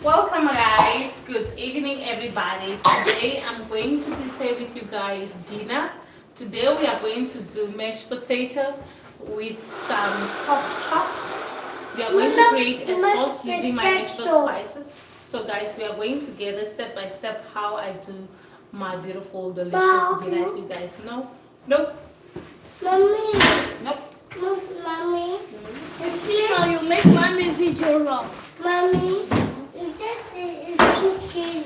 Welcome guys, good evening everybody. Today I'm going to prepare with you guys dinner. Today we are going to do mashed potato with some pork chops. We are going to create a sauce using my natural spices. So guys, we are going together step by step how I do my beautiful delicious dinner, as you guys know. Nope. Mommy. Nope. Mommy. See how you make mommy video raw. Mommy. Is cooking.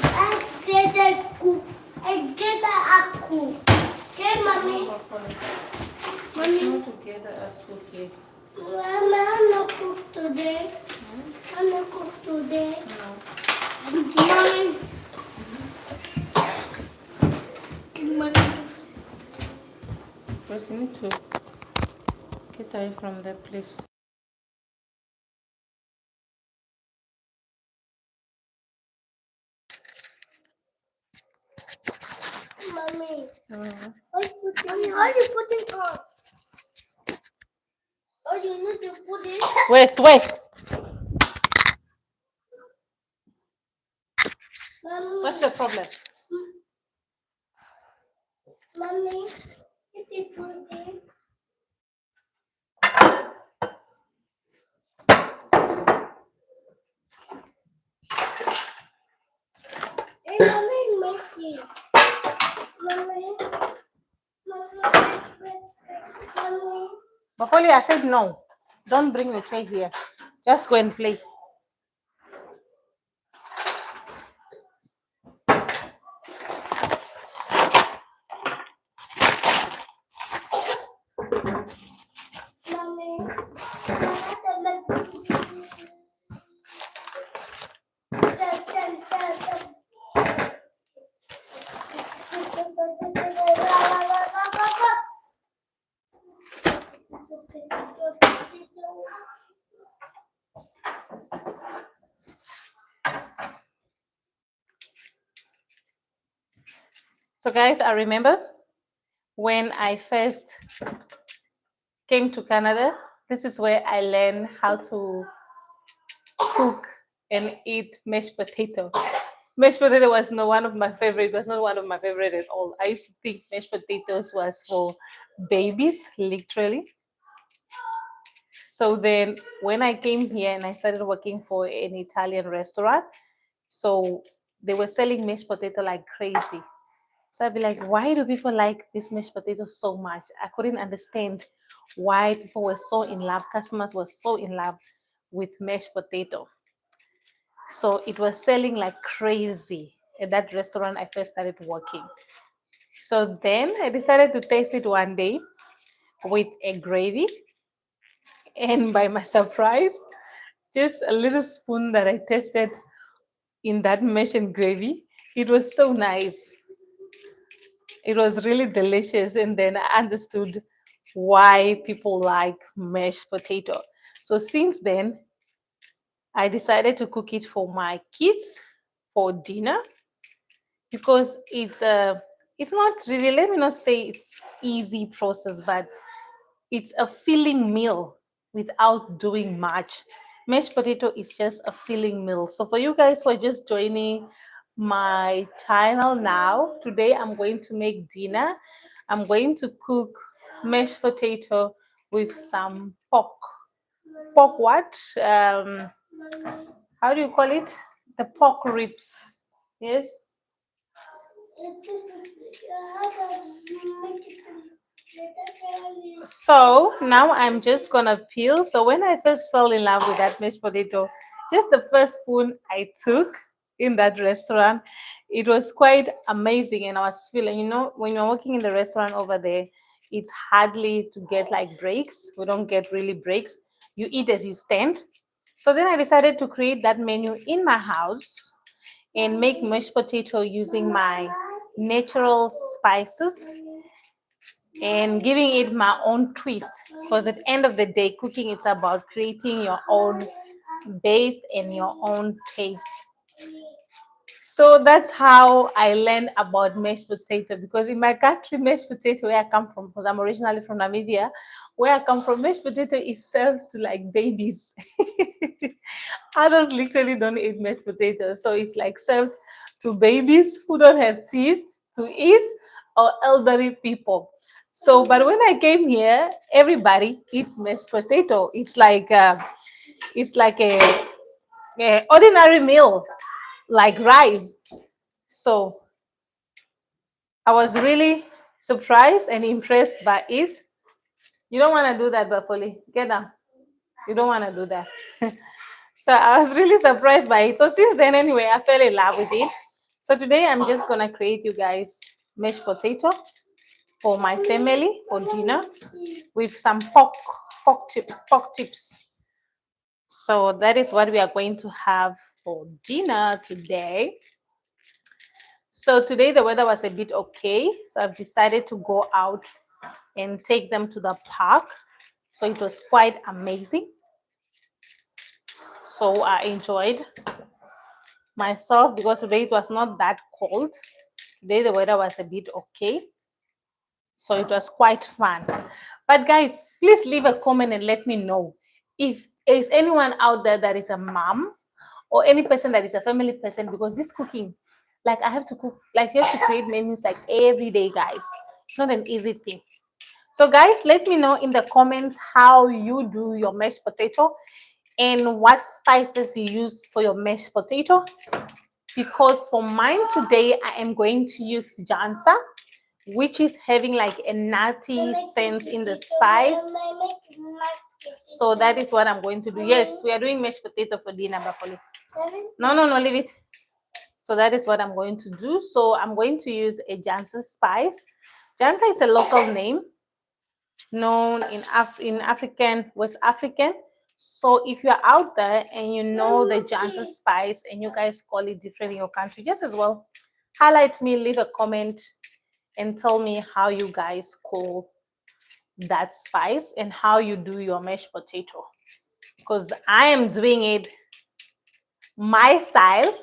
I said I cook. I did I cook. Okay, mommy. Mommy. Together as cooking. Mama, I'm not cook today. I'm not cook today. No. Mommy. First, you need to get away from that place. Mommy. Mommy, how you put it on? Oh, you need to put it. West. Mommy. What's the problem? Mommy, if you put it. Hey, mommy, make it. Mommy. Mommy. Bafoli, I said no. Don't bring the tray here. Just go and play. Mommy. So guys, I remember when I first came to Canada, this is where I learned how to cook and eat mashed potato. Mashed potato was not one of my favorite. It was not one of my favorite at all. I used to think mashed potatoes was for babies, literally. So then when I came here and I started working for an Italian restaurant, so they were selling mashed potato like crazy. So I'd be like, why do people like this mashed potato so much? I couldn't understand why people were so in love, customers were so in love with mashed potato. So it was selling like crazy at that restaurant I first started working. So then I decided to taste it one day with a gravy. And by my surprise, just a little spoon that I tasted in that mashed and gravy, it was so nice. It was really delicious. And then I understood why people like mashed potato. So since then, I decided to cook it for my kids for dinner because it's not really, let me not say it's easy process, but it's a filling meal without doing much. Mashed potato is just a filling meal. So for you guys who are just joining my channel now, today I'm going to make dinner. I'm going to cook mashed potato with some pork. Pork what? How do you call it? The pork ribs. Yes. So now I'm just gonna peel. So when I first fell in love with that mashed potato, just the first spoon I took in that restaurant, it was quite amazing. And I was feeling, when you're working in the restaurant over there, it's hardly to get like breaks. We don't get really breaks. You eat as you stand. So then I decided to create that menu in my house and make mashed potato using my natural spices and giving it my own twist, because at the end of the day cooking it's about creating your own base and your own taste. So that's how I learned about mashed potato, because in my country mashed potato, where I come from, because I'm originally from Namibia, where I come from, mashed potato is served to like babies. Adults literally don't eat mashed potatoes, so it's like served to babies who don't have teeth to eat or elderly people. So, but when I came here, everybody eats mashed potato. It's like a ordinary meal, like rice. So I was really surprised and impressed by it. You don't want to do that, Bafoli. Get down. You don't want to do that. So I was really surprised by it. So since then, anyway, I fell in love with it. So today I'm just gonna create you guys mashed potato for my family for dinner with some pork chips. So that is what we are going to have for dinner today. So today the weather was a bit okay, so I've decided to go out and take them to the park. So it was quite amazing. So I enjoyed myself because today it was not that cold. Today the weather was a bit okay. So it was quite fun. But guys, please leave a comment and let me know if is anyone out there that is a mom or any person that is a family person, because this cooking, like I have to cook, like you have to create menus like every day, guys. It's not an easy thing. So guys, let me know in the comments how you do your mashed potato and what spices you use for your mashed potato. Because for mine today, I am going to use Njansan, which is having like a nutty sense in the spice. So that is what I'm going to do. Yes, we are doing mashed potato for dinner, Bakoli. No, no, no, leave it. So that is what I'm going to do. So I'm going to use a Janssen spice. Janssen is a local name known in African, West African. So if you're out there and you know the Janssen spice and you guys call it different in your country, just as well, highlight me, leave a comment, and tell me how you guys call that spice and how you do your mashed potato. Because I am doing it my style,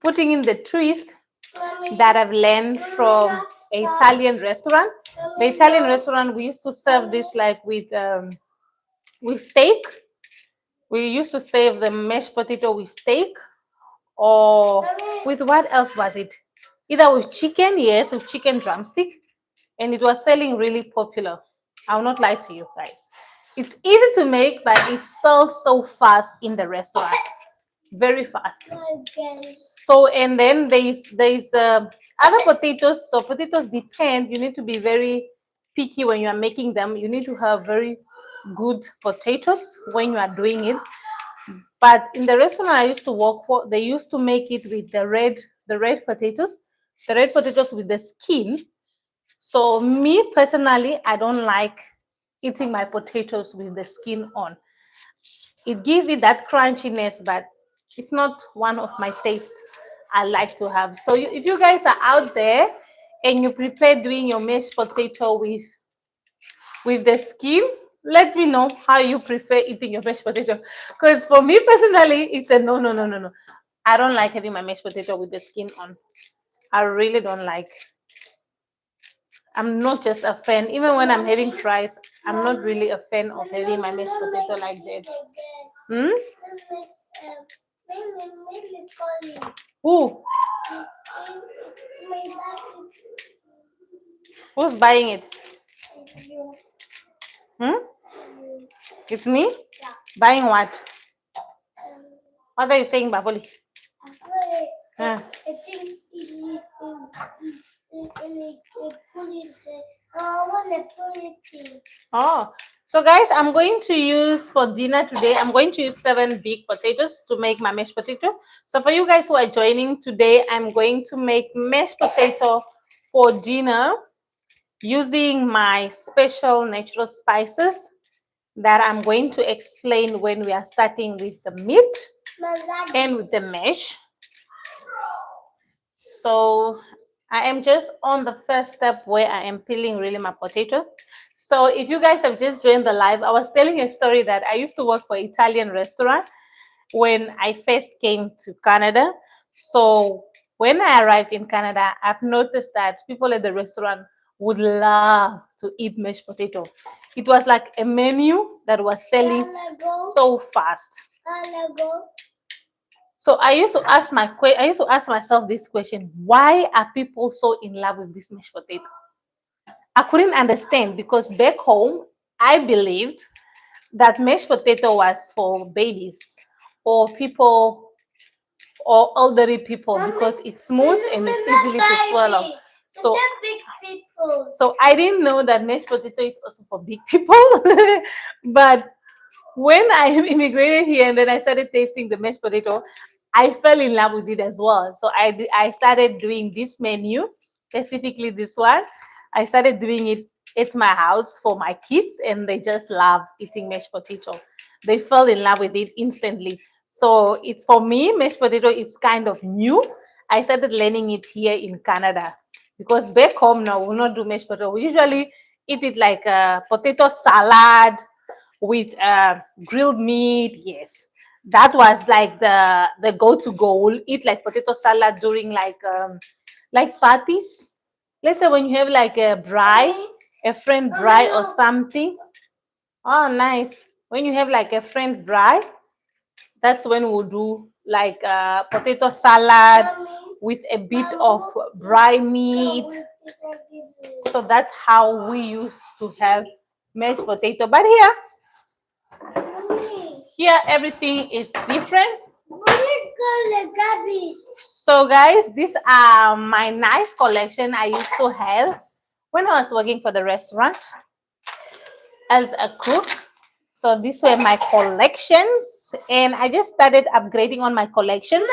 putting in the twist that I've learned from an Italian restaurant. The Italian restaurant, we used to serve this like with steak. We used to serve the mashed potato with steak, or with what else was it? Either with chicken, yes, with chicken drumstick, and it was selling really popular. I will not lie to you guys. It's easy to make, but it sells so fast in the restaurant, very fast. So and then there is the other potatoes. So potatoes depend. You need to be very picky when you are making them. You need to have very good potatoes when you are doing it. But in the restaurant I used to work for, they used to make it with the red potatoes with the skin. So me personally, I don't like eating my potatoes with the skin on. It gives it that crunchiness, but it's not one of my taste I like to have. So if you guys are out there and you prepare doing your mashed potato with the skin, let me know how you prefer eating your mashed potato. Because for me personally, it's a no, no, no, no, no. I don't like having my mashed potato with the skin on. I really don't like. I'm not just a fan. Even when I'm having fries, I'm not really a fan of having my mashed potato like that. Hmm? Who? Who's buying it? Hmm? It's me? Buying what? What are you saying, Baboli? Ah. Oh, so guys, I'm going to use for dinner today, I'm going to use 7 big potatoes to make my mashed potato. So for you guys who are joining today, I'm going to make mashed potato for dinner using my special natural spices that I'm going to explain when we are starting with the meat and with the mash. So I am just on the first step where I am peeling really my potato. So if you guys have just joined the live, I was telling a story that I used to work for Italian restaurant when I first came to Canada. So when I arrived in Canada, I've noticed that people at the restaurant would love to eat mashed potato. It was like a menu that was selling so fast. So I used to ask myself this question: why are people so in love with this mashed potato? I couldn't understand, because back home I believed that mashed potato was for babies or people or elderly people, because it's smooth and it's easily to swallow. So, so I didn't know that mashed potato is also for big people. But when I immigrated here and then I started tasting the mashed potato, I fell in love with it as well. So I started doing this menu, specifically this one. I started doing it at my house for my kids, and they just love eating mashed potato. They fell in love with it instantly. So it's, for me, mashed potato, it's kind of new. I started learning it here in Canada, because back home now we not do mashed potato. We usually eat it like a potato salad with grilled meat. Yes, that was like the go-to goal. Eat like potato salad during like parties. Let's say when you have like a friend braai or something. Oh, nice. When you have like a friend braai, that's when we'll do like potato salad with a bit of braai meat. So that's how we used to have mashed potato. But here everything is different. So guys, these are my knife collection I used to have when I was working for the restaurant as a cook. So these were my collections, and I just started upgrading on my collections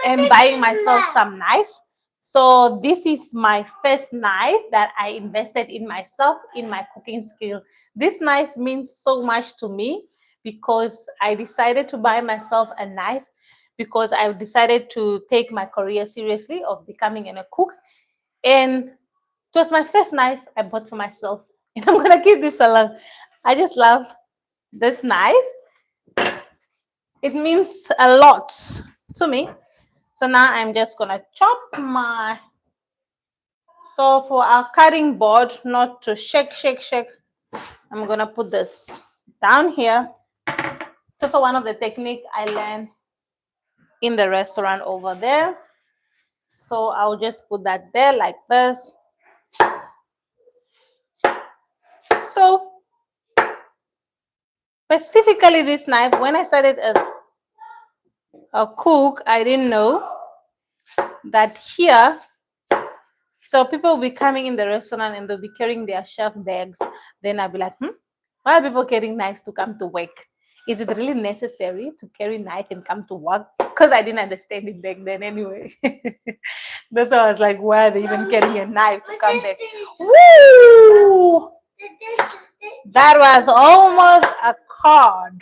and buying myself some knives. So this is my first knife that I invested in myself, in my cooking skill. This knife means so much to me, because I decided to buy myself a knife because I decided to take my career seriously of becoming a cook. And it was my first knife I bought for myself. And I'm gonna keep this alone. I just love this knife. It means a lot to me. So now I'm just gonna chop my, so for our cutting board not to shake, I'm gonna put this down here. It's also one of the technique I learned in the restaurant over there. So I'll just put that there like this. So specifically this knife, when I started as a cook, I didn't know that here, so people will be coming in the restaurant and they'll be carrying their chef bags. Then I'll be like, why are people carrying knives to come to work? Is it really necessary to carry knife and come to work? Because I didn't understand it back then anyway. That's why I was like, why are they even carrying a knife to come back? Woo! That was almost a cord.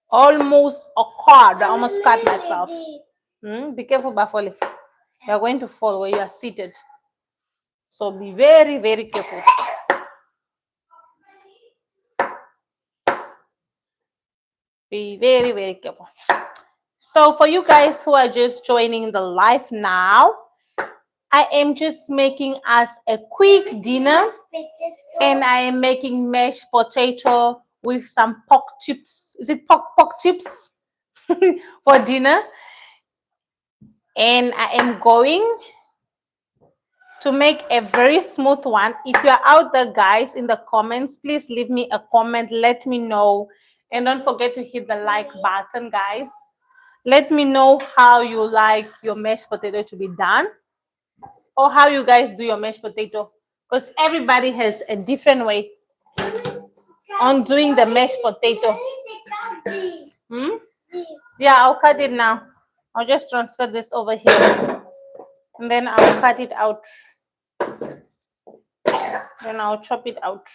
Almost a cord. I almost cut myself. Be careful, Bafoli. You're going to fall where you are seated. So be very, very careful. Be very, very careful. So for you guys who are just joining the live now, I am just making us a quick dinner, and I am making mashed potato with some pork chips. Is it pork chips for dinner? And I am going to make a very smooth one. If you're out there, guys, in the comments, please leave me a comment. Let me know. And don't forget to hit the like button, guys. Let me know how you like your mashed potato to be done, or how you guys do your mashed potato, because everybody has a different way on doing the mashed potato. Yeah, I'll cut it now. I'll just transfer this over here, and then I'll cut it out. Then I'll chop it out.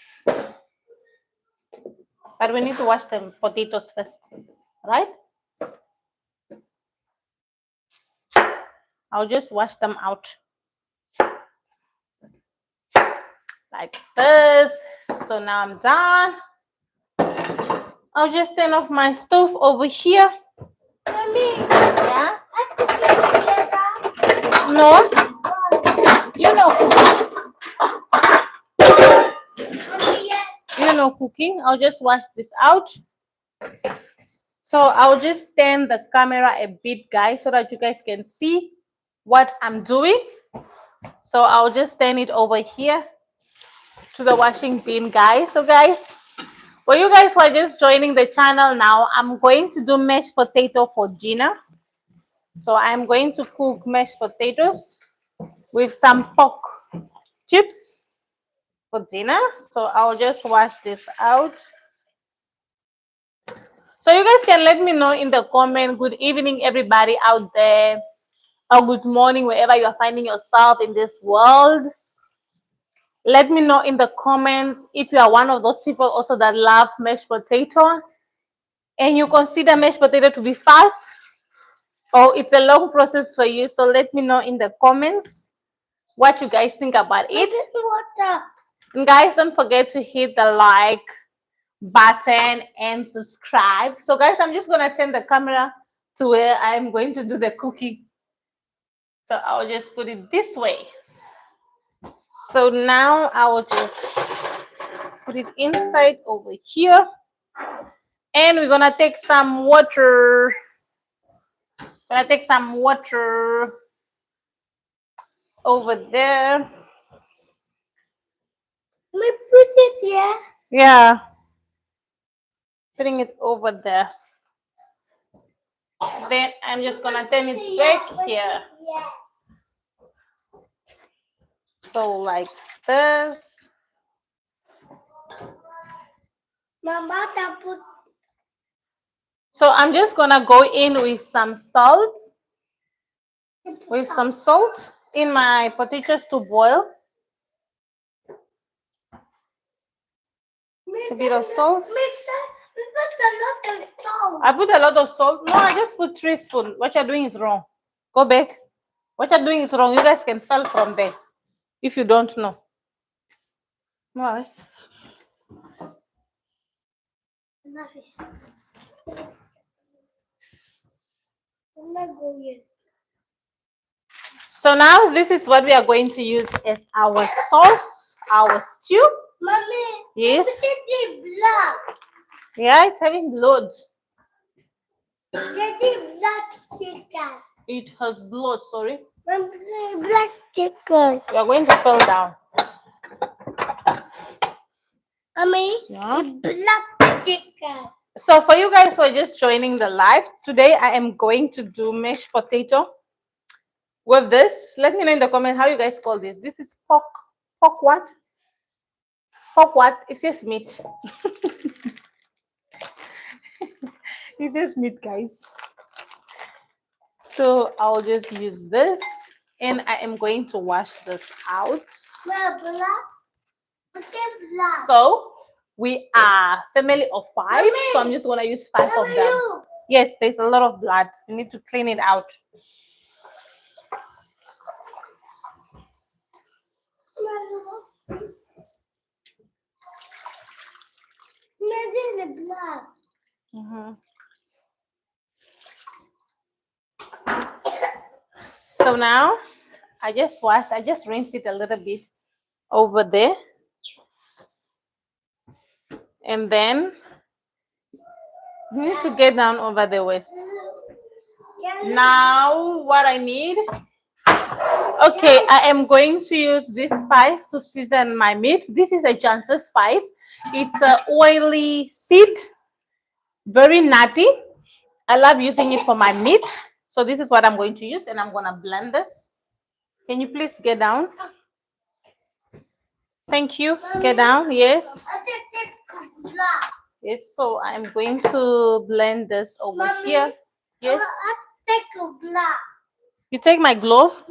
But we need to wash the potatoes first, right? I'll just wash them out like this. So now I'm done. I'll just turn off my stove over here. Mommy, yeah? No, you know. continue cooking. I'll just wash this out. So I'll just turn the camera a bit, guys, so that you guys can see what I'm doing. So I'll just turn it over here to the washing bin, guys. So guys, for you guys who are just joining the channel now, I'm going to do mashed potato for dinner. So I'm going to cook mashed potatoes with some pork chips for dinner. So I'll just wash this out. So you guys can let me know in the comment. Good evening, everybody out there, or good morning, wherever you are finding yourself in this world. Let me know in the comments if you are one of those people also that love mashed potato and you consider mashed potato to be fast, or it's a long process for you. So let me know in the comments what you guys think about it. And guys, don't forget to hit the like button and subscribe. So guys, I'm just gonna turn the camera to where I'm going to do the cooking. So I'll just put it this way. So now I will just put it inside over here. And we're gonna take some water. Gonna take some water over there. Let me put it here. Yeah. Putting it over there. Then I'm just gonna turn it back here. So like this. Mama, put. So I'm just gonna go in with some salt. With some salt in my potatoes to boil. A bit of salt. I put a lot of salt. No, I just put 3 spoons. What you're doing is wrong. Go back. What you're doing is wrong. You guys can fall from there if you don't know. Why? So now this is what we are going to use as our sauce, our stew. Mommy, yes. It's blood. Yeah, it's having blood. Blood chicken. It has blood, sorry. Blood chicken. You are going to fall down. Mommy, yeah. Blood chicken. So for you guys who are just joining the live, today I am going to do mashed potato with this. Let me know in the comment how you guys call this. This is pork. Pork what? Pork what? It says meat. It says meat, guys. So I'll just use this and I am going to wash this out. So we are family of 5. Mommy, so I'm just gonna use 5 of them. Yes, there's a lot of blood. We need to clean it out. Mm-hmm. So now I just rinse it a little bit over there. And then you need to get down over the waist. Now what I need, okay, I am going to use this spice to season my meat. This is a Njansan spice. It's an oily seed, very nutty. I love using it for my meat. So this is what I'm going to use and I'm gonna blend this. Can you please get down? Thank you. Get down. Yes. Yes. So I'm going to blend this over here. Yes. You take my glove?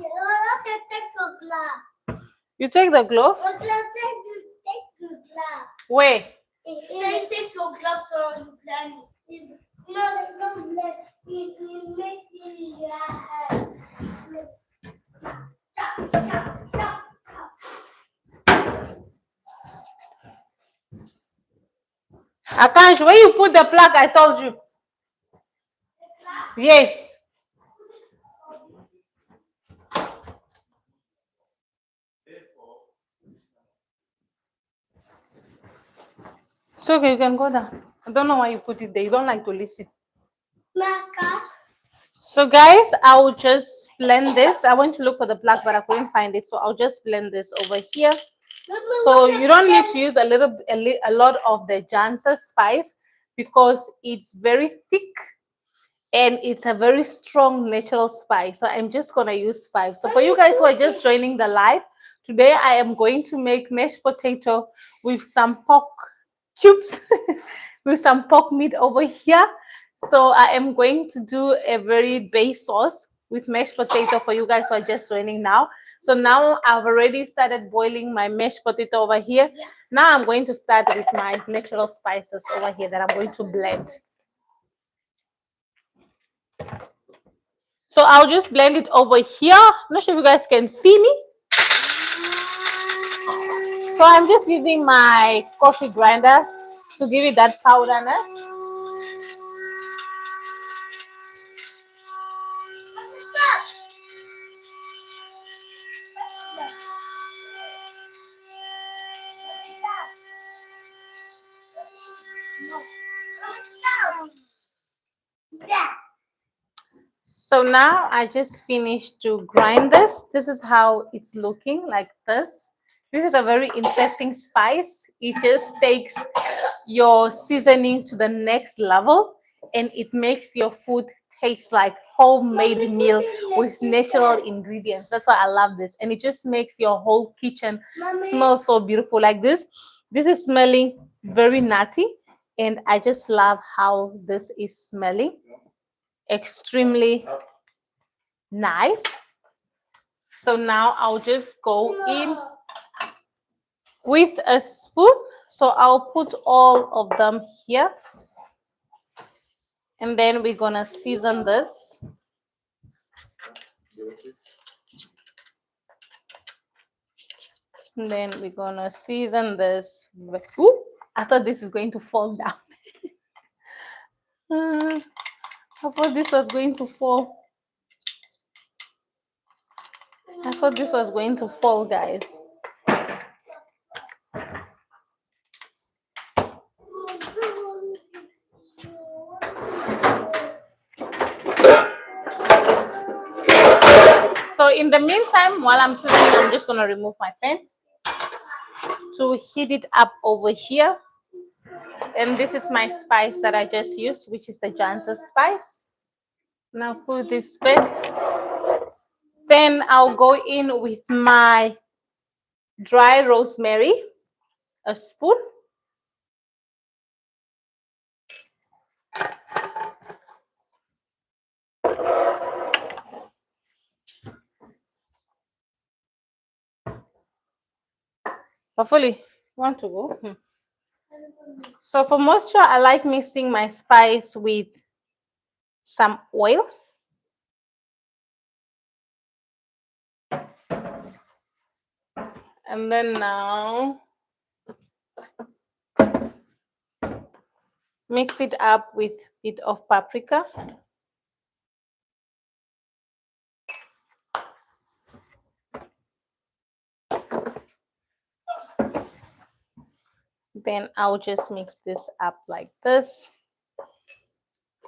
You take the glove? Where? Take your glove so you blend. No, you make it. Akansh, where you put the plug? I told you. Yes. It's okay, you can go down. I don't know why you put it there. You don't like to listen. Maka. So guys, I'll just blend this. I went to look for the black, but I couldn't find it. So I'll just blend this over here. So you don't need to use a lot of the Njansan spice because it's very thick and it's a very strong natural spice. So I'm just gonna use 5. So for you guys who are just joining the live, today I am going to make mashed potato with some pork cubes, with some pork meat over here. So I am going to do a very base sauce with mashed potato for you guys who are just joining now. So now I've already started boiling my mashed potato over here. Now I'm going to start with my natural spices over here that I'm going to blend. So I'll just blend it over here. I'm not sure if you guys can see me. So I'm just using my coffee grinder to give it that powderness. So now I just finished to grind this. This is how it's looking like this. This is a very interesting spice. It just takes your seasoning to the next level and it makes your food taste like homemade meal with natural ingredients. That's why I love this. And it just makes your whole kitchen smell so beautiful like this. This is smelling very nutty and I just love how this is smelling. Extremely nice. So now I'll just go in with a spoon. So I'll put all of them here. And then we're gonna season this. And then we're gonna season this. Ooh, I thought this is going to fall down. I thought this was going to fall. I thought this was going to fall, guys. So in the meantime, while I'm seasoning, I'm just gonna remove my pan to heat it up over here. And this is my spice that I just used, which is the Njansan spice. Now put this back. Then I'll go in with my dry rosemary, a spoon. Hopefully, you want to go? So for moisture, I like mixing my spice with some oil. And then now mix it up with a bit of paprika. Then I'll just mix this up like this.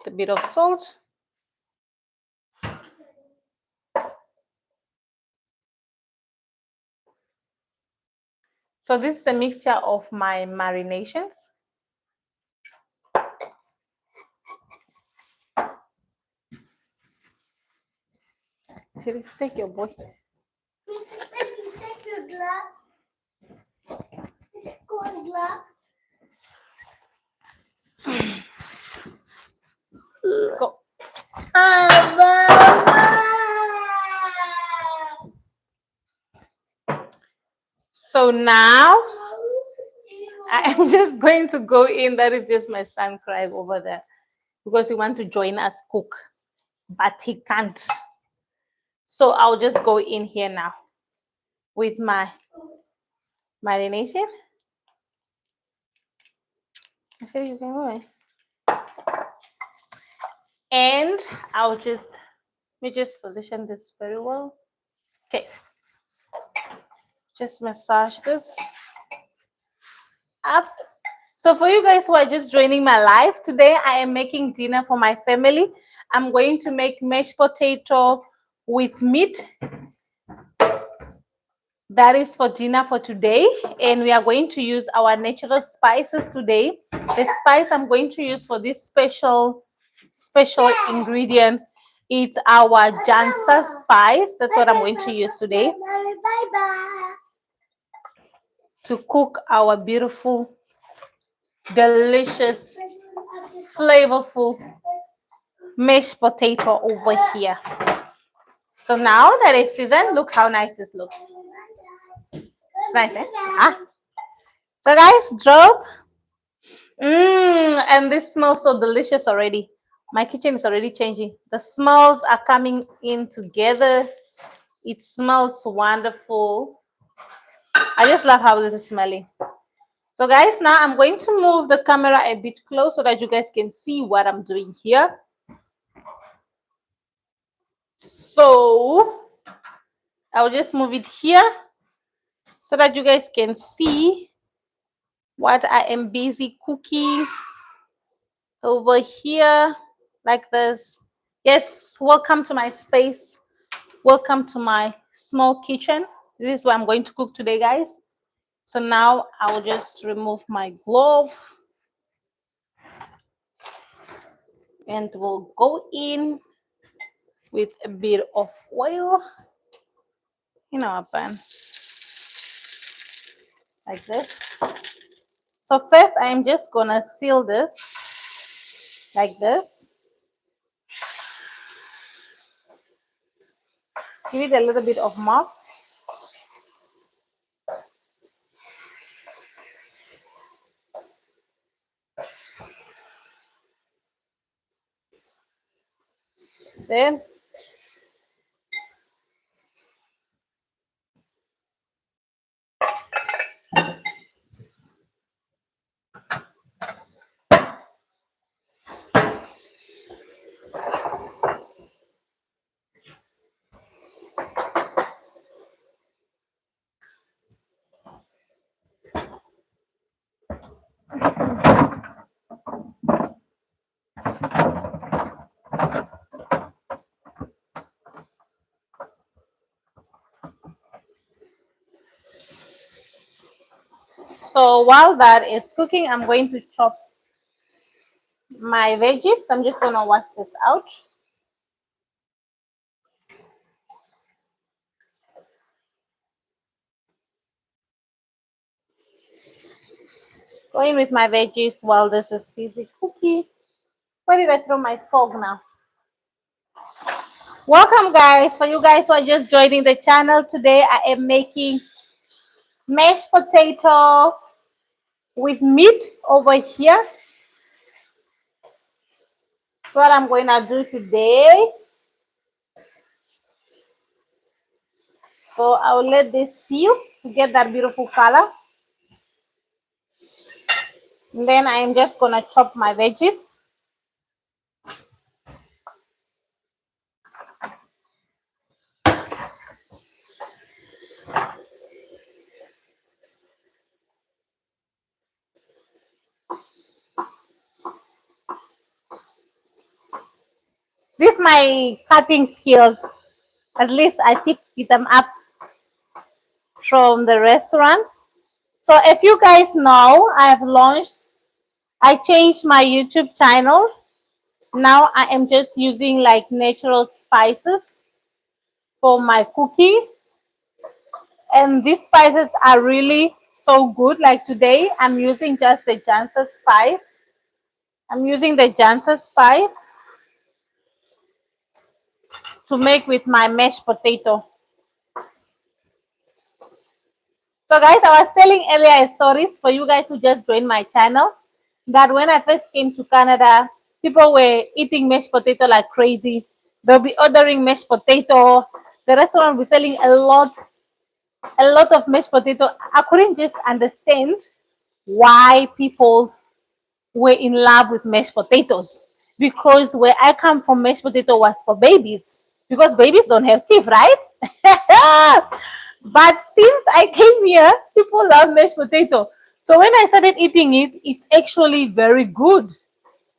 A bit of salt. So this is a mixture of my marinations. Take your boy. Take your glove. Go glove. Go. So now I am just going to go in. That is just my son crying over there because he wants to join us cook, but he can't. So I'll just go in here now with my marination. I said you can go in. And I'll just, let me just position this very well. Okay. Just massage this up. So for you guys who are just joining my live, today I am making dinner for my family. I'm going to make mashed potato with meat. That is for dinner for today, and we are going to use our natural spices today. The spice I'm going to use for this special ingredient, it's our Njansan spice. That's what I'm going to use today Bye bye. to cook our beautiful, delicious, flavorful mashed potato over here. So now that it's seasoned, look how nice this looks. Nice, eh? Ah. So guys, drop. And this smells so delicious already. My kitchen is already changing. The smells are coming in together. It smells wonderful. I just love how this is smelling. So guys, now I'm going to move the camera a bit close so that you guys can see what I'm doing here. So I'll just move it here so that you guys can see what I am busy cooking over here like this. Yes, welcome to my space. Welcome to my small kitchen. This is what I'm going to cook today, guys. So now I'll just remove my glove and we'll go in with a bit of oil in our pan like this. So first I'm just gonna seal this like this. Give it a little bit of mop. Then so while that is cooking, I'm going to chop my veggies. I'm just gonna wash this out. Going with my veggies while this is busy cooking. Where did I throw my fork now? Welcome guys. For you guys who are just joining the channel today, I am making mashed potato with meat over here. What I'm going to do today. So I will let this seal to get that beautiful color. And then I am just going to chop my veggies. This is my cutting skills. At least I picked them up from the restaurant. So if you guys know, I changed my YouTube channel. Now I am just using like natural spices for my cooking. And these spices are really so good. Like today, I'm using just the Njansan spice. I'm using the Njansan spice to make with my mashed potato. So guys, I was telling earlier stories for you guys who just joined my channel that when I first came to Canada, people were eating mashed potato like crazy. They'll be ordering mashed potato. The restaurant will be selling a lot of mashed potato. I couldn't just understand why people were in love with mashed potatoes, because where I come from, mashed potato was for babies because babies don't have teeth, right? But since I came here, people love mashed potato. So when I started eating it, it's actually very good.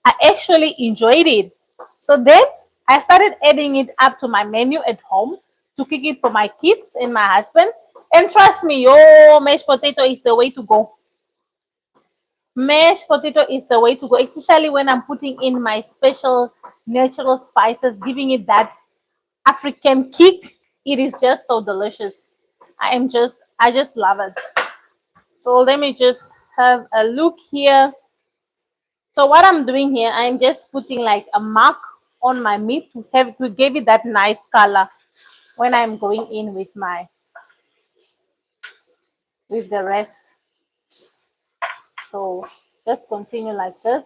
I actually enjoyed it. So then I started adding it up to my menu at home to cook it for my kids and my husband. And trust me, oh, mashed potato is the way to go. Mashed potato is the way to go, especially when I'm putting in my special natural spices, giving it that African kick. It is just so delicious. I just love it. So let me just have a look here. So what I'm doing here, I'm just putting like a mark on my meat to give it that nice color when I'm going in with the rest. So just continue like this.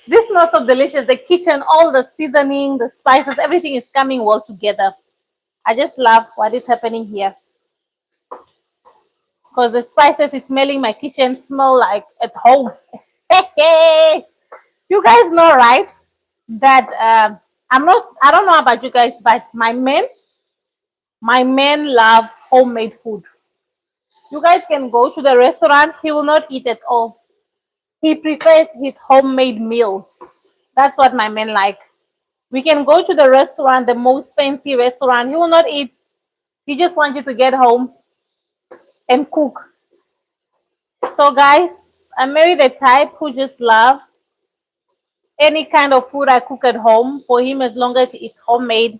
This smells so delicious. The kitchen, all the seasoning, the spices, everything is coming well together. I just love what is happening here because the spices is smelling my kitchen smell like at home. You guys know, right? That I'm not. I don't know about you guys, but my men love homemade food. You guys can go to the restaurant. He will not eat at all. He prefers his homemade meals. That's what my men like. We can go to the restaurant, the most fancy restaurant. He will not eat. He just wants you to get home and cook. So, guys, I'm married a type who just love any kind of food I cook at home. For him, as long as it's homemade,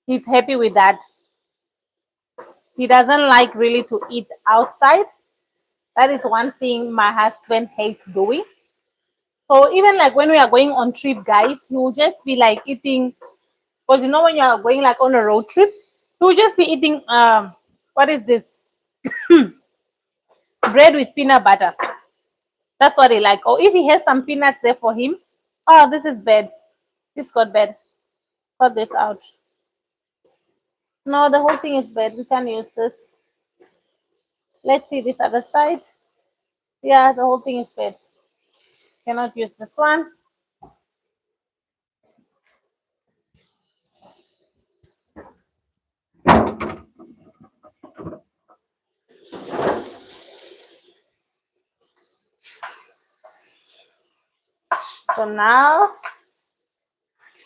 he's happy with that. He doesn't like really to eat outside. That is one thing my husband hates doing. So even like when we are going on trip, guys, he will just be like eating. Because you know when you are going like on a road trip, he will just be eating what is this? Bread with peanut butter. That's what he like. Or if he has some peanuts there for him, oh, this is bad. This got bad. Cut this out. No, the whole thing is bad. We can't use this. Let's see this other side. Yeah, the whole thing is bad. Cannot use this one. So now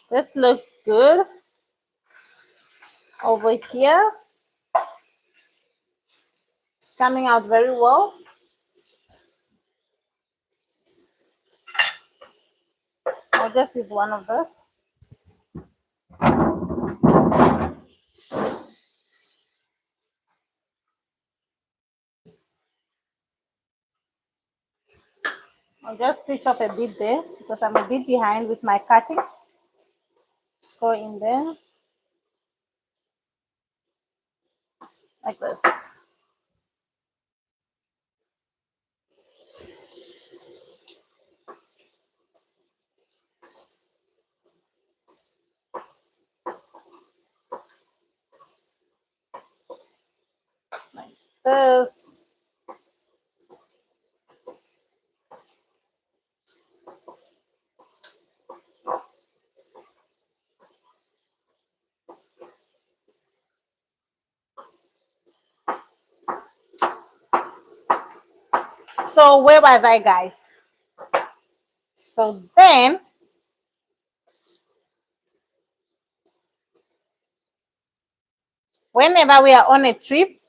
this looks good over here. It's coming out very well. I'll just use one of those. I'll just switch off a bit there because I'm a bit behind with my cutting. Go in there like this. Like this. So where was I, guys? So then whenever we are on a trip,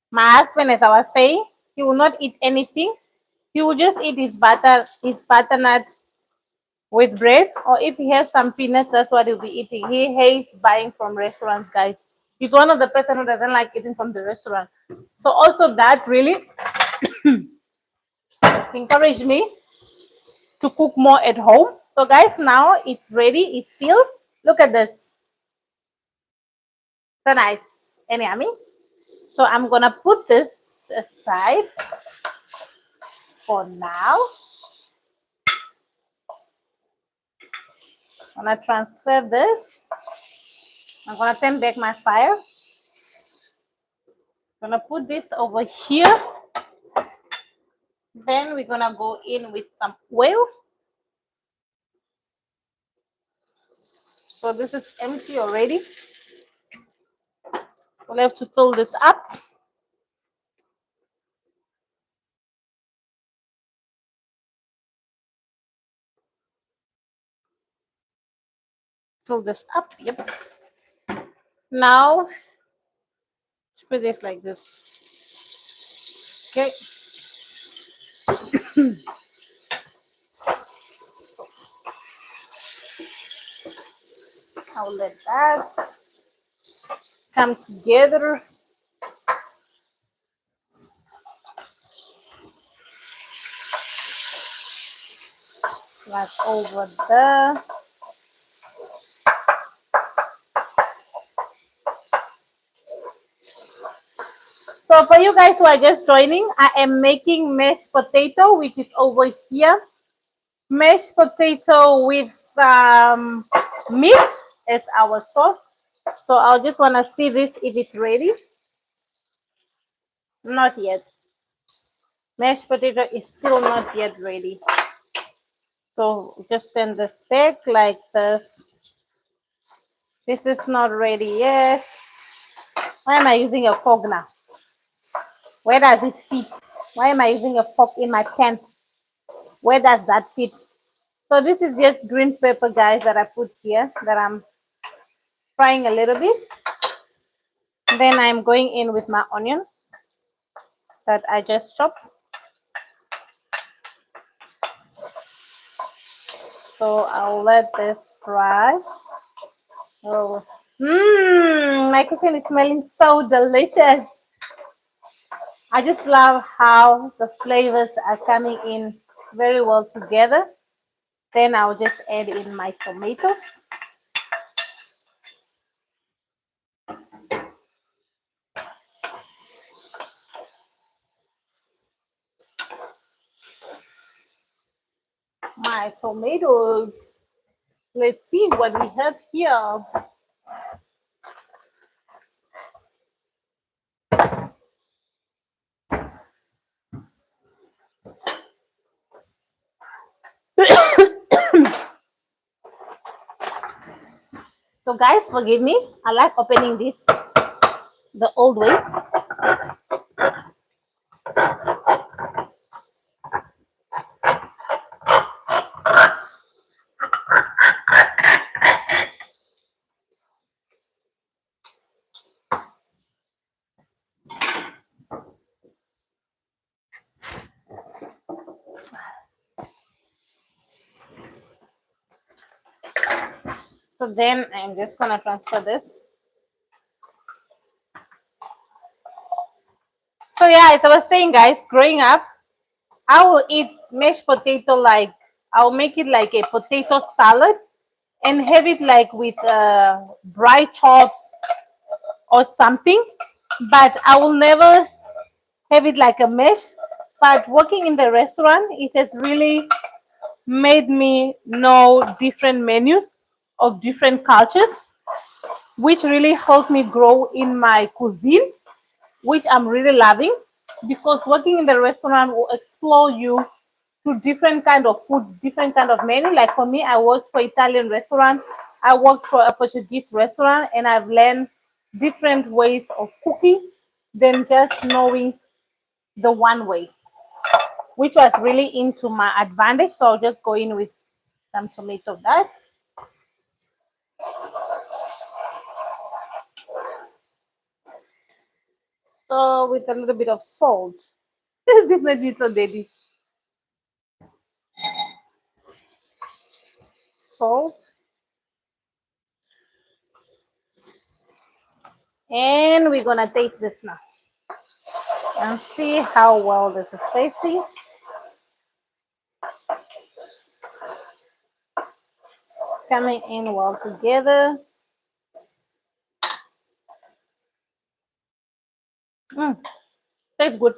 my husband, as I was saying, he will not eat anything. He will just eat his butternut with bread, or if he has some peanuts, that's what he'll be eating. He hates buying from restaurants, guys. He's one of the person who doesn't like eating from the restaurant. So also that really encouraged me to cook more at home. So guys, now it's ready. It's sealed. Look at this. So nice and yummy. So I'm gonna put this aside for now. I'm gonna transfer this. I'm gonna turn back my fire. I'm gonna put this over here. Then we're gonna go in with some oil. So this is empty already. We'll have to fill this up. fill this up. Yep. Now put this like this. Okay. I'll let that come together. That's over there. So for you guys who are just joining, I am making mashed potato, which is over here. Mashed potato with some meat as our sauce. So I'll just want to see this if it's ready. Not yet. Mashed potato is still not yet ready. So just send this back like this. This is not ready yet. Why am I using a fork now? Where does it fit? Why am I using a fork in my pan? Where does that fit? So this is just green pepper, guys, that I put here that I'm frying a little bit. Then I'm going in with my onions that I just chopped. So I'll let this fry. Oh, my kitchen is smelling so delicious. I just love how the flavors are coming in very well together. Then I'll just add in my tomatoes. My tomatoes. Let's see what we have here. So guys, forgive me. I like opening this the old way. So then I'm just gonna transfer this. So yeah, as I was saying, guys, growing up, I will eat mashed potato like I'll make it like a potato salad and have it like with dry chops or something. But I will never have it like a mash. But working in the restaurant, it has really made me know different menus of different cultures, which really helped me grow in my cuisine, which I'm really loving because working in the restaurant will explore you to different kind of food, different kind of menu. Like for me, I worked for Italian restaurant, I worked for a Portuguese restaurant, and I've learned different ways of cooking than just knowing the one way, which was really into my advantage. So I'll just go in with some tomato of that. So with a little bit of salt. This made me so daddy. Salt. And we're gonna taste this now and see how well this is tasting. It's coming in well together. Tastes good.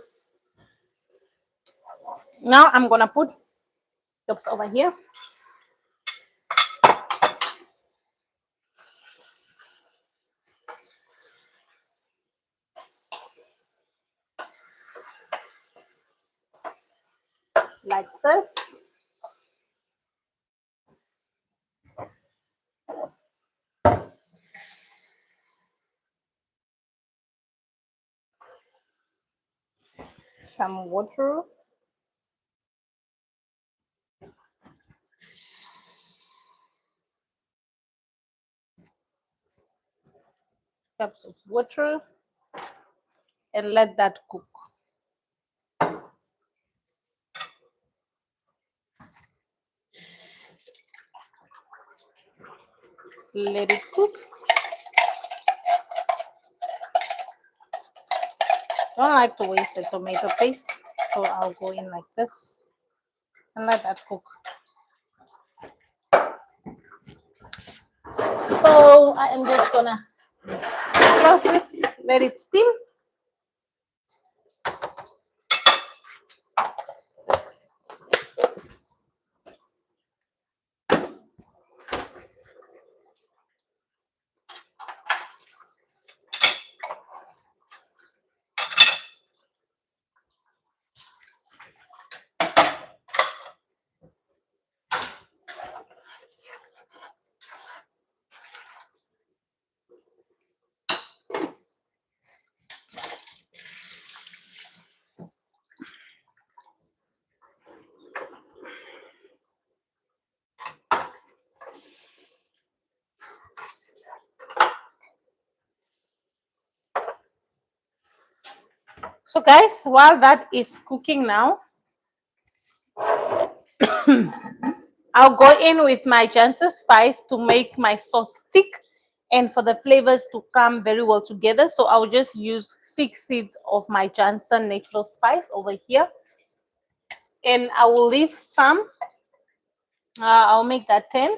Now I'm gonna put cups over here. Like this. Some water. cups of water and let that cook. Let it cook. Don't like to waste the tomato paste, so I'll go in like this and let that cook. So I am just gonna close this, let it steam. So guys, while that is cooking now, I'll go in with my Njansan spice to make my sauce thick and for the flavors to come very well together. So I'll just use 6 seeds of my Njansan natural spice over here. And I will leave some, I'll make that 10.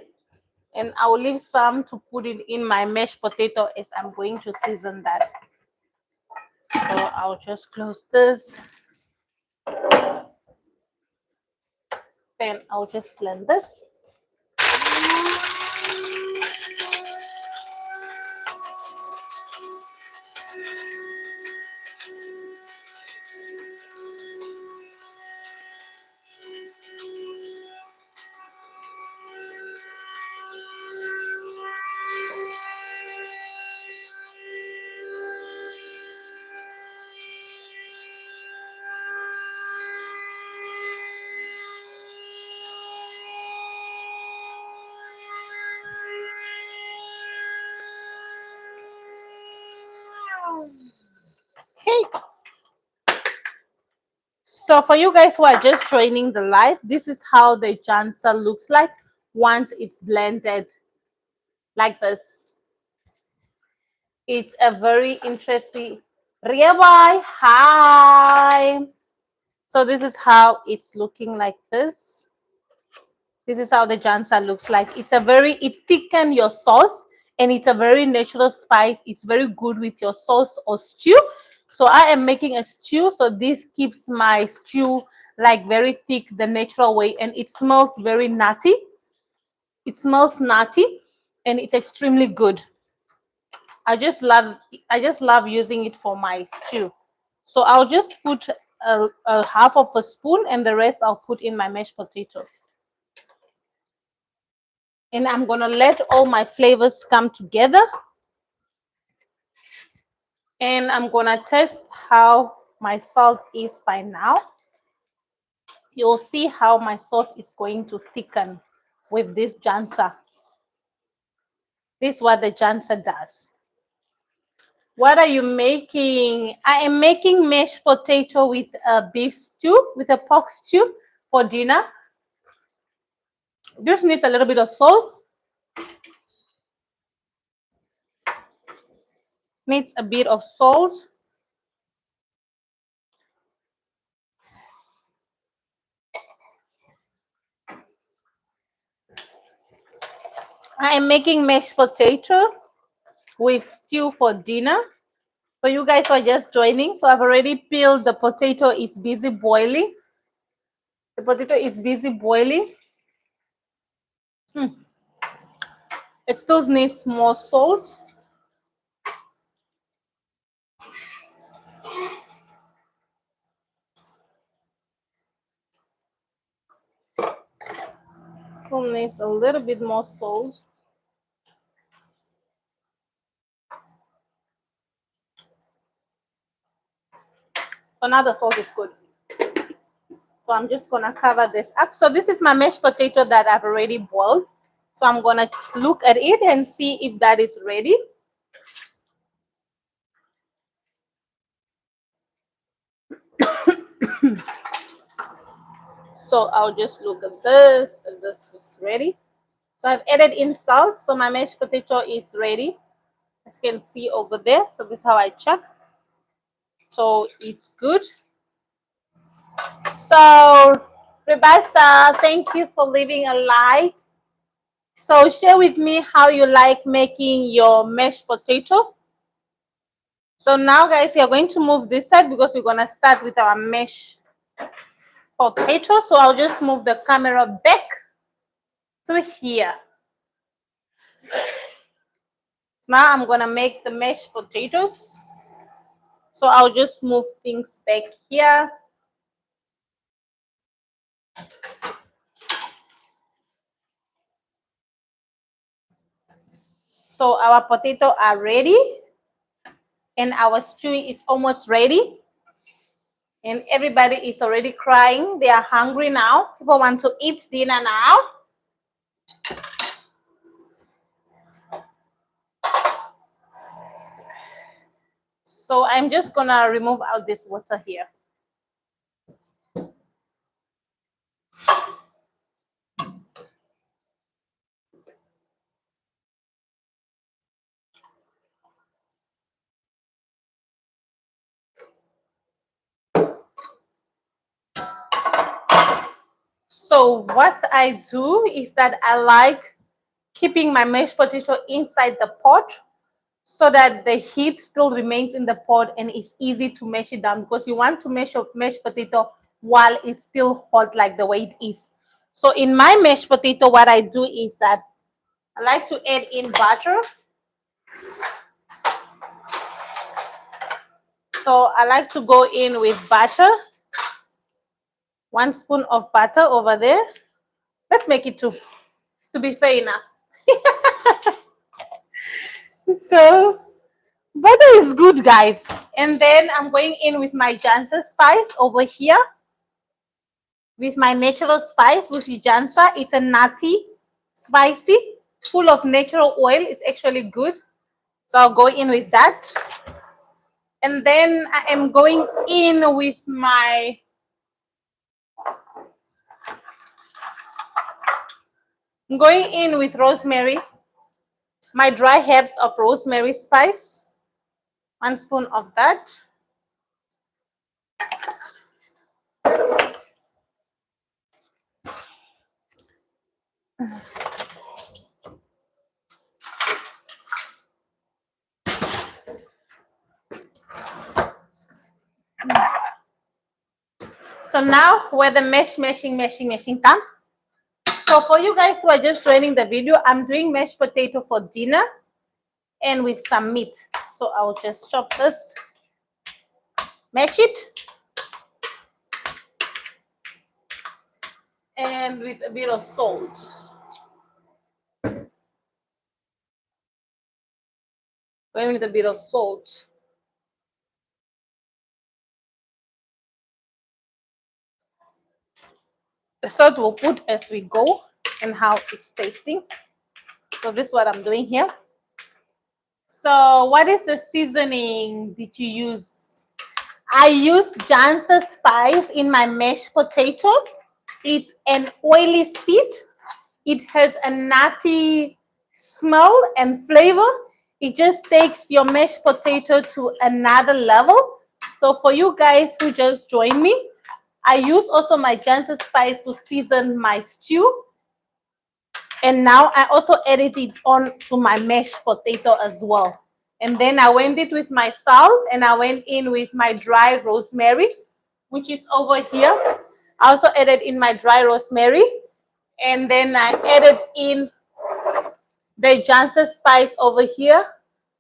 And I will leave some to put it in my mashed potato as I'm going to season that. So I'll just close this. Then I'll just blend this. Okay. So for you guys who are just joining the live, this is how the Njansan looks like once it's blended like this. It's a very interesting. Rabbi, hi. So this is how it's looking like this. This is how the Njansan looks like. It thicken your sauce and it's a very natural spice. It's very good with your sauce or stew. So I am making a stew. So this keeps my stew like very thick the natural way and it smells very nutty. It smells nutty and it's extremely good. I just love using it for my stew. So I'll just put a half of a spoon and the rest I'll put in my mashed potato. And I'm gonna let all my flavors come together. And I'm gonna test how my salt is by now. You'll see how my sauce is going to thicken with this Njansan. This is what the Njansan does. What are you making? I am making mashed potato with a beef stew, with a pork stew for dinner. This needs a little bit of salt. Needs a bit of salt. I am making mashed potato with stew for dinner. For you guys who are just joining, so I've already peeled the potato. It's busy boiling. The potato is busy boiling. It still needs more salt. Still needs a little bit more salt. So now the salt is good. So I'm just gonna cover this up. So this is my mashed potato that I've already boiled. So I'm gonna look at it and see if that is ready. So I'll just look at this, and this is ready. So I've added in salt, so my mashed potato is ready. As you can see over there. So this is how I check. So it's good. So Rebecca, thank you for leaving a like. So share with me how you like making your mashed potato. So now guys, we are going to move this side because we're going to start with our mashed potato. So I'll just move the camera back to here. Now I'm going to make the mashed potatoes. So I'll just move things back here. So our potato are ready and our stew is almost ready. And everybody is already crying. They are hungry now. People want to eat dinner now. So I'm just gonna remove out this water here. So what I do is that I like keeping my mashed potato inside the pot so that the heat still remains in the pot and it's easy to mash it down, because you want to mash your mashed potato while it's still hot like the way it is. So in my mashed potato, what I do is that I like to add in butter. So I like to go in with butter. 1 spoon of butter over there. Let's make it 2 to be fair enough. So butter is good, guys. And then I'm going in with my Njansan spice over here. With my natural spice, which is Njansan. It's a nutty, spicy, full of natural oil. It's actually good. So I'll go in with that. And then I am going in with my rosemary, my dry herbs of rosemary spice. 1 spoon of that. So now where the mashing come. So for you guys who are just joining the video, I'm doing mashed potato for dinner and with some meat. So I'll just chop this, mash it, and with a bit of salt. Going with a bit of salt. The salt we'll put as we go and how it's tasting. So this is what I'm doing here. So what is the seasoning did you use? I used Njansan spice in my mashed potato. It's an oily seed. It has a nutty smell and flavor. It just takes your mashed potato to another level. So for you guys who just joined me, I use also my Njansan spice to season my stew. And now I also added it on to my mashed potato as well. And then I went it with my salt and I went in with my dry rosemary, which is over here. I also added in my dry rosemary. And then I added in the Njansan spice over here.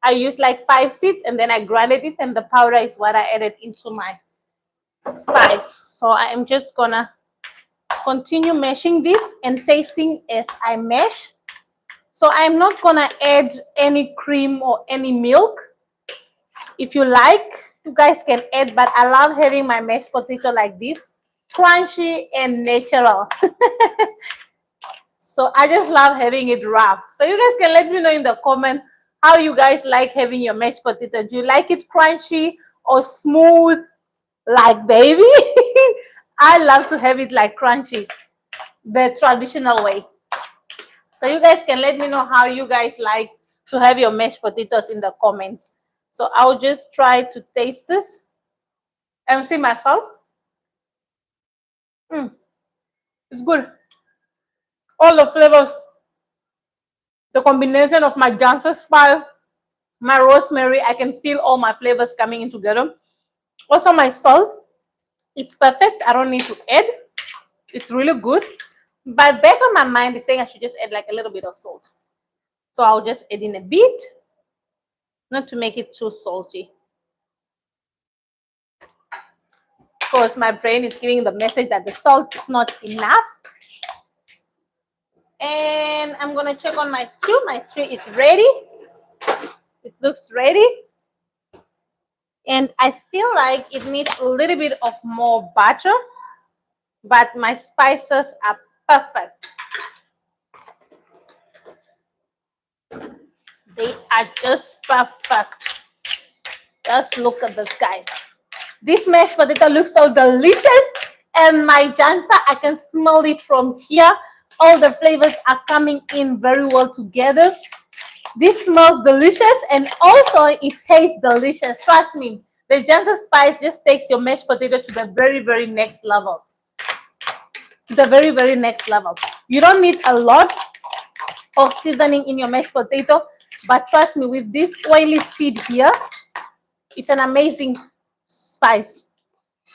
I used like 5 seeds and then I grinded it, and the powder is what I added into my spice. So I am just gonna continue mashing this and tasting as I mash. So I'm not gonna add any cream or any milk. If you like, you guys can add, but I love having my mashed potato like this, crunchy and natural. So I just love having it rough. So you guys can let me know in the comment how you guys like having your mashed potato. Do you like it crunchy or smooth like baby. I love to have it like crunchy, the traditional way. So you guys can let me know how you guys like to have your mashed potatoes in the comments. So I'll just try to taste this and see myself. It's good. All the flavors, the combination of my Njansan spice, my rosemary, I can feel all my flavors coming in together. Also my salt, it's perfect. I don't need to add. It's really good. But back on my mind, it's saying I should just add like a little bit of salt. So I'll just add in a bit, not to make it too salty. Because my brain is giving the message that the salt is not enough. And I'm gonna check on my stew. My stew is ready. It looks ready. And I feel like it needs a little bit of more butter, but my spices are perfect. They are just perfect. Just look at this, guys. This mashed potato looks so delicious, and my Njansan, I can smell it from here. All the flavors are coming in very well together. This smells delicious, and also it tastes delicious. Trust me, the Njansan spice just takes your mashed potato to the very, very next level. To the very, very next level. You don't need a lot of seasoning in your mashed potato, but trust me, with this oily seed here, it's an amazing spice.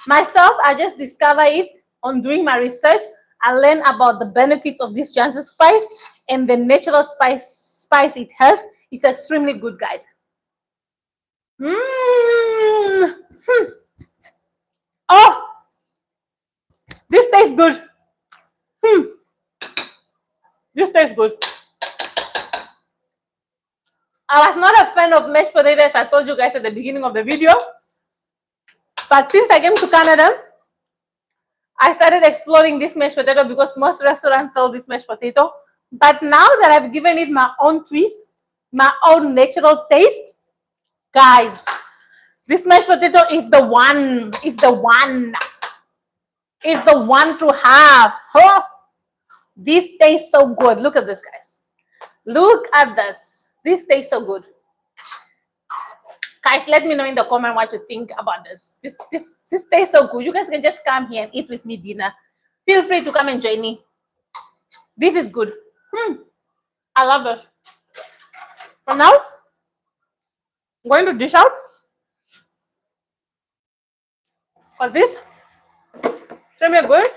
Myself, I just discovered it on doing my research. I learned about the benefits of this Njansan spice and the natural spice it has. It's extremely good, guys. Oh, this tastes good. This tastes good. I was not a fan of mashed potatoes, I told you guys at the beginning of the video. But since I came to Canada, I started exploring this mashed potato because most restaurants sell this mashed potato. But now that I've given it my own twist, my own natural taste, guys, this mashed potato is the one. It's the one. It's the one to have. Oh, this tastes so good. Look at this, guys. Look at this. This tastes so good. Guys, let me know in the comment what you think about this. This tastes so good. You guys can just come here and eat with me dinner. Feel free to come and join me. This is good. I love this. For now, I'm going to dish out. For this, show me good.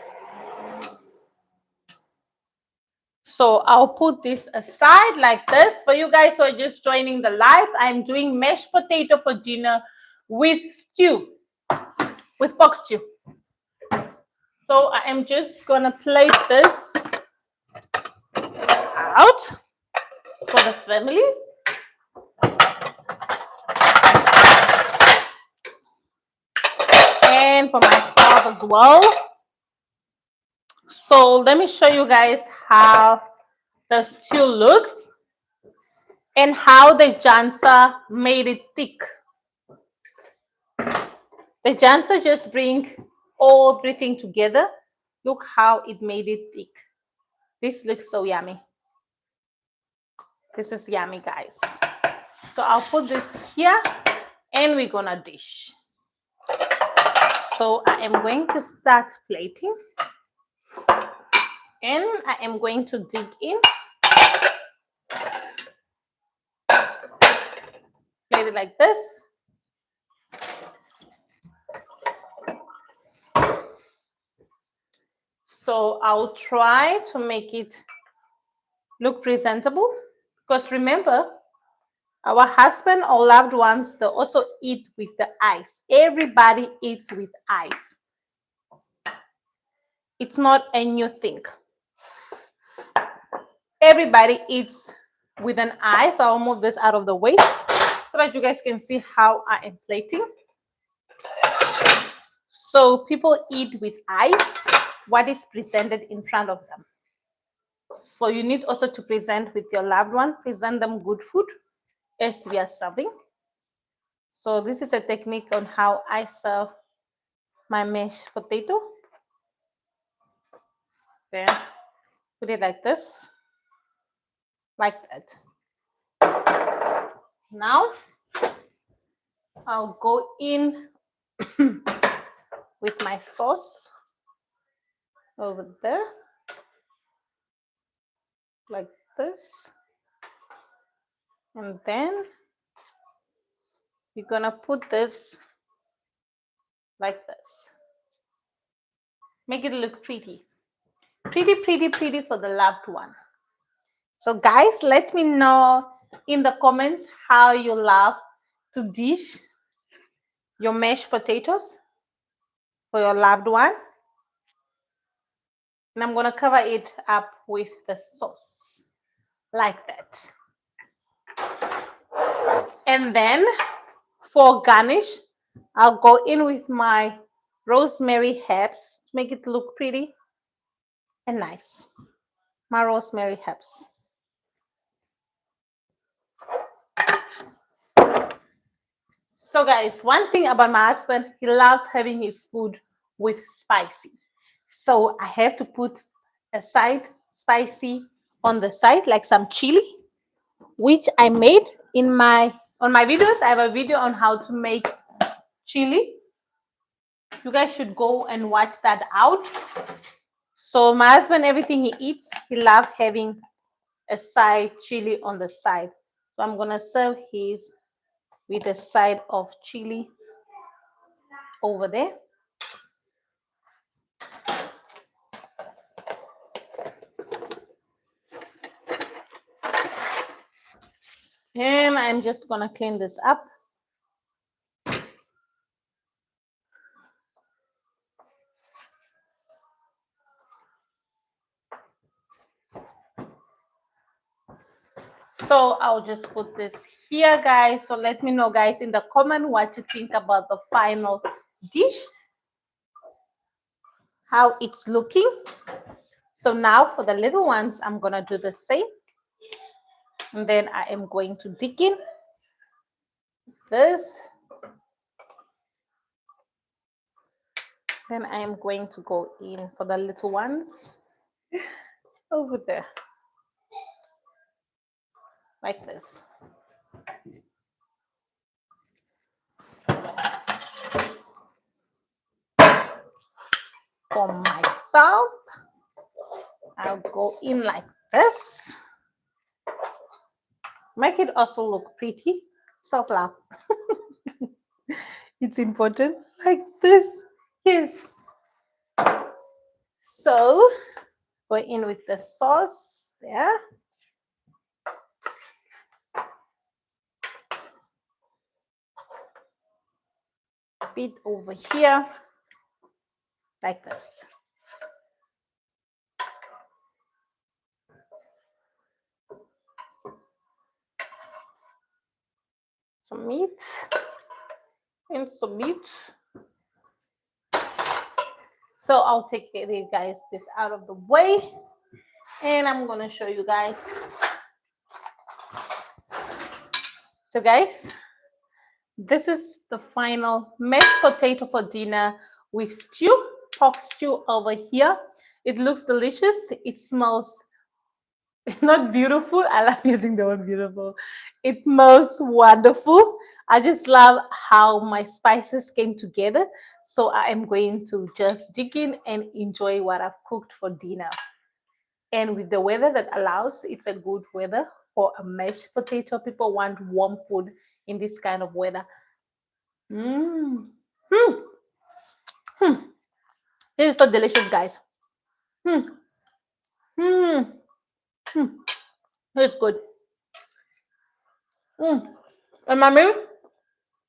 So I'll put this aside like this. For you guys who are just joining the live, I'm doing mashed potato for dinner with stew, with pork stew. So I am just gonna place this out for the family. And for myself as well. So let me show you guys how the stew looks and how the Njansan made it thick. The Njansan just bring everything together. Look how it made it thick. This looks so yummy. This is yummy, guys. So I'll put this here and we're gonna dish. So I am going to start plating and I am going to dig in. Plate it like this. So I'll try to make it look presentable because remember, our husband or loved ones, they also eat with the ice. Everybody eats with ice. It's not a new thing. Everybody eats with an ice. I'll move this out of the way so that you guys can see how I am plating. So people eat with ice what is presented in front of them. So you need also to present with your loved one, present them good food as we are serving. So this is a technique on how I serve my mashed potato. Then put it like this, like that. Now I'll go in with my sauce over there, like this. And then we're gonna put this like this. Make it look pretty. Pretty, pretty, pretty for the loved one. So guys, let me know in the comments how you love to dish your mashed potatoes for your loved one. And I'm gonna cover it up with the sauce like that. And then for garnish, I'll go in with my rosemary herbs to make it look pretty and nice. My rosemary herbs. So guys, one thing about my husband, he loves having his food with spicy. So I have to put aside spicy on the side, like some chili, which I made in my on my videos. I have a video on how to make chili. You guys should go and watch that out. So my husband, everything he eats, he loves having a side chili on the side. So I'm gonna serve his with a side of chili over there. And I'm just gonna clean this up. So I'll just put this here, guys. So let me know, guys, in the comment what you think about the final dish, how it's looking. So now for the little ones, I'm gonna do the same. And then I am going to dig in this. Then I am going to go in for the little ones over there, like this. For myself, I'll go in like this. Make it also look pretty. Self-love. It's important. Like this. Yes. So go in with the sauce there. A bit over here. Like this. Some meat. And some meat. So I'll take it, guys, this out of the way. And I'm gonna show you guys. So guys, this is the final mashed potato for dinner with stew, pork stew over here. It looks delicious. It smells not beautiful. I love using the word beautiful. It smells wonderful. I just love how my spices came together. So I am going to just dig in and enjoy what I've cooked for dinner. And with the weather that allows, it's a good weather for a mashed potato. People want warm food in this kind of weather. Mm. Mm. Mm. This is so delicious, guys. Mm. Mm. Mm. It's good. Mm. And my meat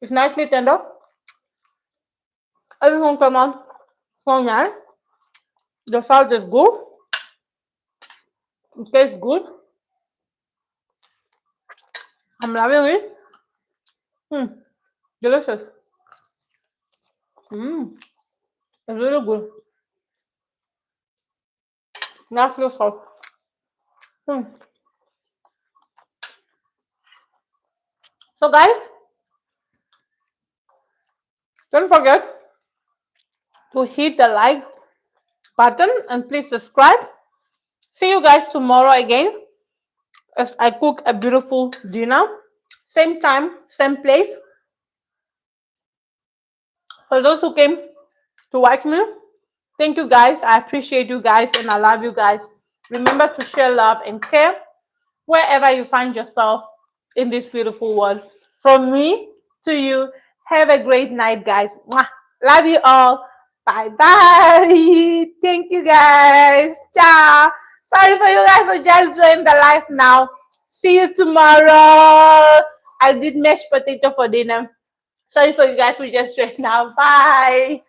is nicely tender. Everything came out so nice. The salt is good. It tastes good. I'm loving it. Mm. Delicious. Mm. It's really good. Nicely salt. Mm. So guys, don't forget to hit the like button and please subscribe. See you guys tomorrow again as I cook a beautiful dinner. Same time, same place. For those who came to watch me, thank you guys. I appreciate you guys and I love you guys. Remember to share love and care wherever you find yourself in this beautiful world. From me to you, have a great night, guys. Mwah. Love you all. Bye bye. Thank you guys. Ciao. Sorry for you guys who just joined the live now. See you tomorrow. I did mashed potato for dinner. Sorry for you guys who just joined now. Bye.